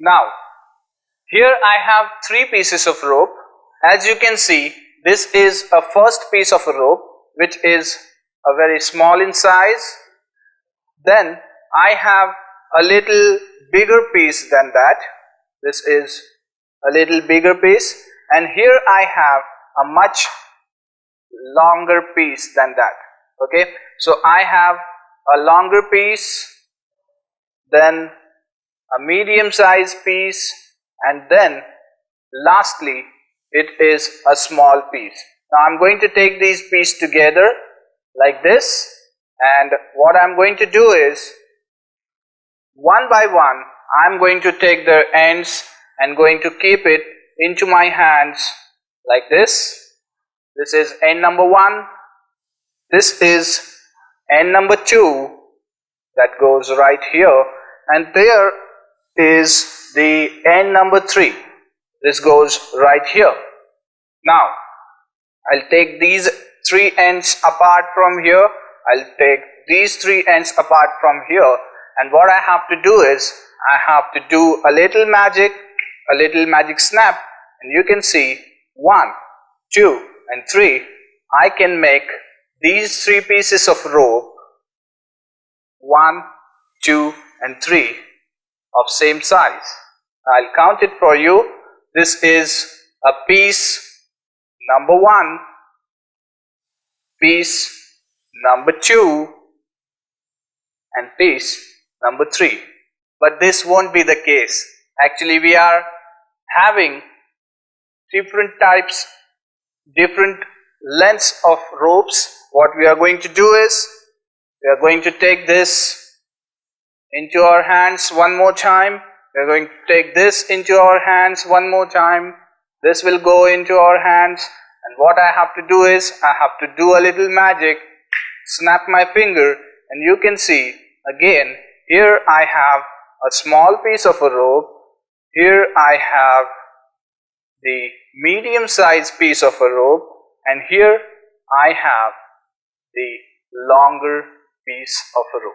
Now, here I have 3 pieces of rope. As you can see, this is a first piece of a rope which is a very small in size. Then I have a little bigger piece than that. This is a little bigger piece, and here I have a much longer piece than that. Okay, so I have a longer piece, then a medium sized piece, and then lastly it is a small piece. Now I'm going to take these pieces together like this, and what I'm going to do is one by one I'm going to take their ends and going to keep it into my hands like this. This is end number 1. This is end number 2 that goes right here, and there is the end number 3. This goes right here. Now I'll take these 3 ends apart from here. I'll take these 3 ends apart from here, and what I have to do is I have to do a little magic snap, and you can see 1, 2 and 3. I can make these 3 pieces of rope 1, 2 and 3 of same size. I'll count it for you. This is a piece number 1, piece number 2 and piece number 3. But this won't be the case. Actually, we are having different types, different lengths of ropes. What we are going to do is we are going to take this into our hands one more time. We are going to take this into our hands one more time. This will go into our hands, and what I have to do is I have to do a little magic, snap my finger, and you can see again here I have a small piece of a rope. Here I have the medium sized piece of a rope, and here I have the longer piece of a rope.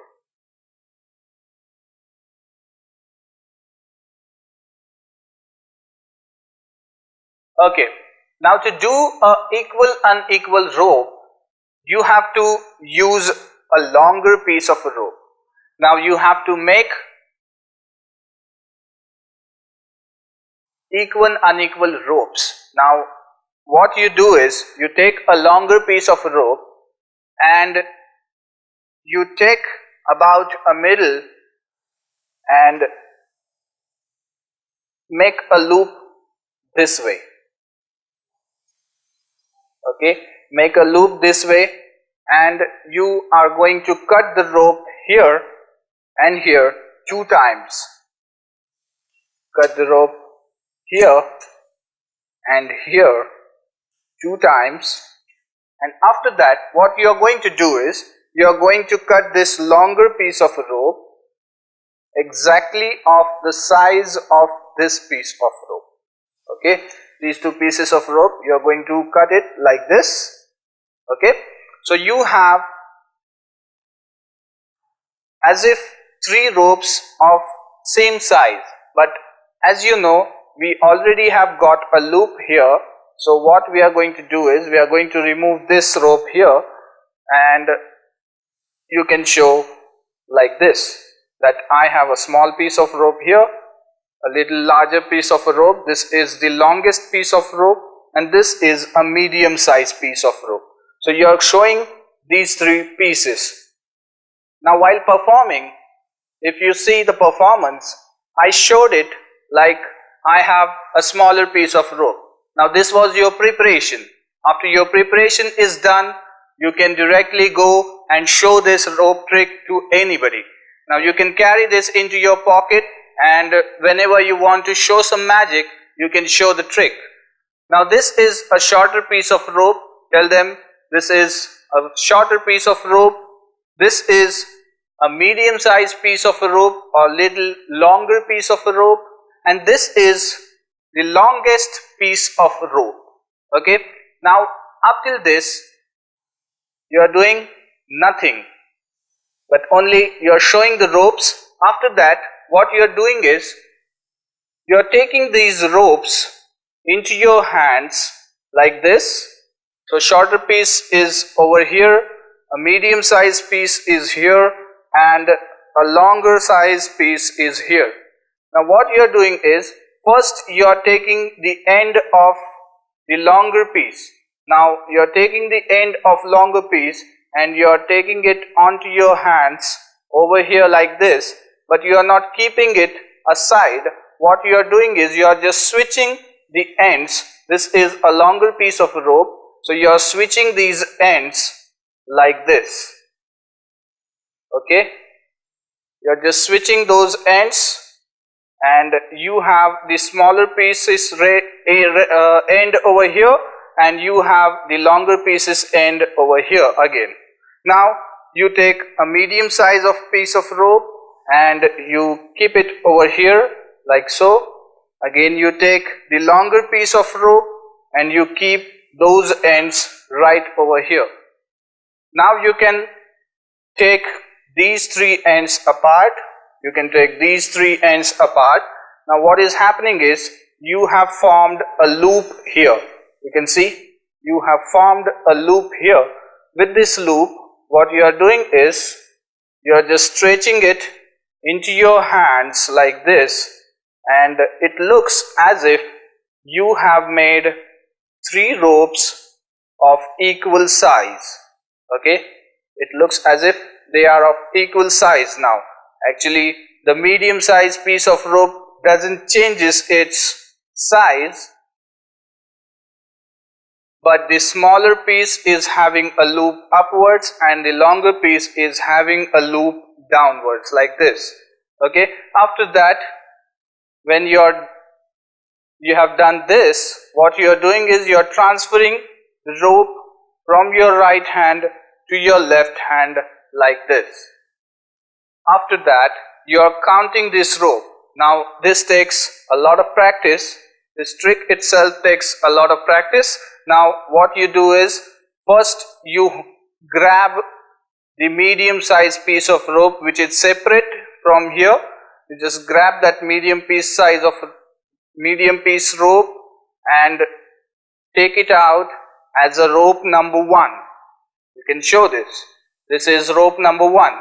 Okay, now to do a equal unequal rope, you have to use a longer piece of a rope. Now you have to make equal unequal ropes. Now what you do is you take a longer piece of a rope and you take about a middle and make a loop this way. Okay, make a loop this way, and you are going to cut the rope here and here 2 times. Cut the rope here and here 2 times, and after that what you are going to do is you are going to cut this longer piece of rope exactly of the size of this piece of rope. Okay, these 2 pieces of rope, you are going to cut it like this. Okay, so you have as if 3 ropes of same size, but as you know we already have got a loop here. So what we are going to do is we are going to remove this rope here, and you can show like this, that I have a small piece of rope here, a little larger piece of a rope. This is the longest piece of rope, and this is a medium sized piece of rope. So you are showing these 3 pieces. Now while performing, if you see the performance, I showed it like I have a smaller piece of rope. Now this was your preparation. After your preparation is done, you can directly go and show this rope trick to anybody. Now you can carry this into your pocket, and whenever you want to show some magic, you can show the trick. Now this is a shorter piece of rope. Tell them this is a shorter piece of rope. This is a medium sized piece of a rope or little longer piece of a rope, and this is the longest piece of rope. Okay, now up till this you are doing nothing, but only you are showing the ropes. After that what you are doing is You are taking these ropes into your hands like this. So shorter piece is over here, a medium size piece is here, and a longer size piece is here. Now what you are doing is, first you are taking the end of the longer piece. Now you are taking the end of longer piece and you are taking it onto your hands over here like this, but you are not keeping it aside. What you are doing is, you are just switching the ends. This is a longer piece of rope, so you are switching these ends like this. Okay, you are just switching those ends, and you have the smaller pieces end over here, and you have the longer pieces end over here again. Now you take a medium size of piece of rope and you keep it over here like so. Again you take the longer piece of rope and you keep those ends right over here. Now you can take these three ends apart. You can take these three ends apart. Now what is happening is, you have formed a loop here. You can see you have formed a loop here. With this loop, what you are doing is, you are just stretching it into your hands like this, and it looks as if you have made three ropes of equal size. Okay, it looks as if they are of equal size. Now actually the medium size piece of rope doesn't changes its size, but the smaller piece is having a loop upwards and the longer piece is having a loop downwards like this. Okay, after that, when you have done this, what you are doing is, you are transferring the rope from your right hand to your left hand like this. After that, you are counting this rope. Now this takes a lot of practice. This trick itself takes a lot of practice. Now what you do is, first you grab the medium size piece of rope which is separate from here. You just grab that medium piece rope and take it out as a rope number 1. You can show this. This is rope number 1.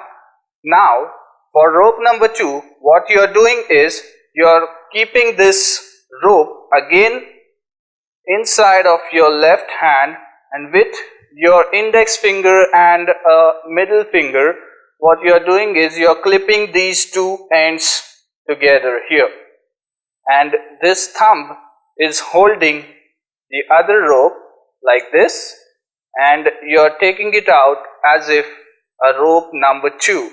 Now for rope number 2, what you are doing is, you are keeping this rope again inside of your left hand, and with your index finger and middle finger, what you are doing is, you are clipping these two ends together here, and this thumb is holding the other rope like this, and you are taking it out as if a rope number 2.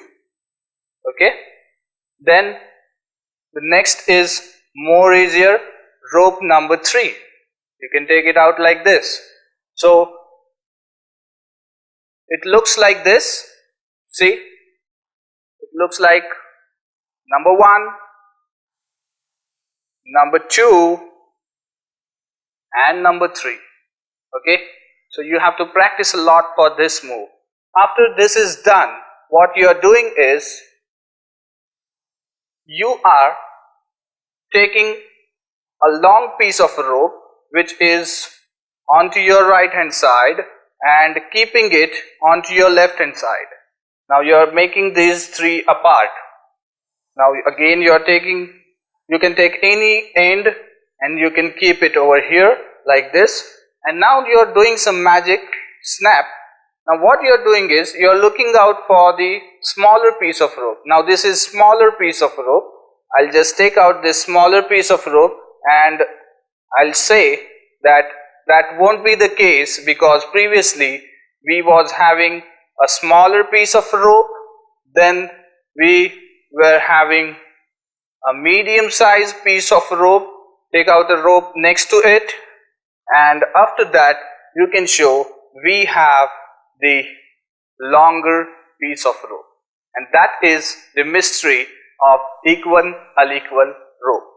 Okay, then the next is more easier, rope number 3. You can take it out like this. So it looks like this. See, it looks like number 1, number 2 and number 3. Okay, so you have to practice a lot for this move. After this is done, what you are doing is, you are taking a long piece of rope which is onto your right hand side and keeping it onto your left hand side. Now you are making these three apart. Now again you can take any end and you can keep it over here like this, and now you are doing some magic snap. Now what you are doing is, you are looking out for the smaller piece of rope. Now this is smaller piece of rope. I'll just take out this smaller piece of rope, and I'll say that won't be the case, because previously we was having a smaller piece of rope, then we were having a medium sized piece of rope. Take out the rope next to it, and after that you can show we have the longer piece of rope, and that is the mystery of equal unequal rope.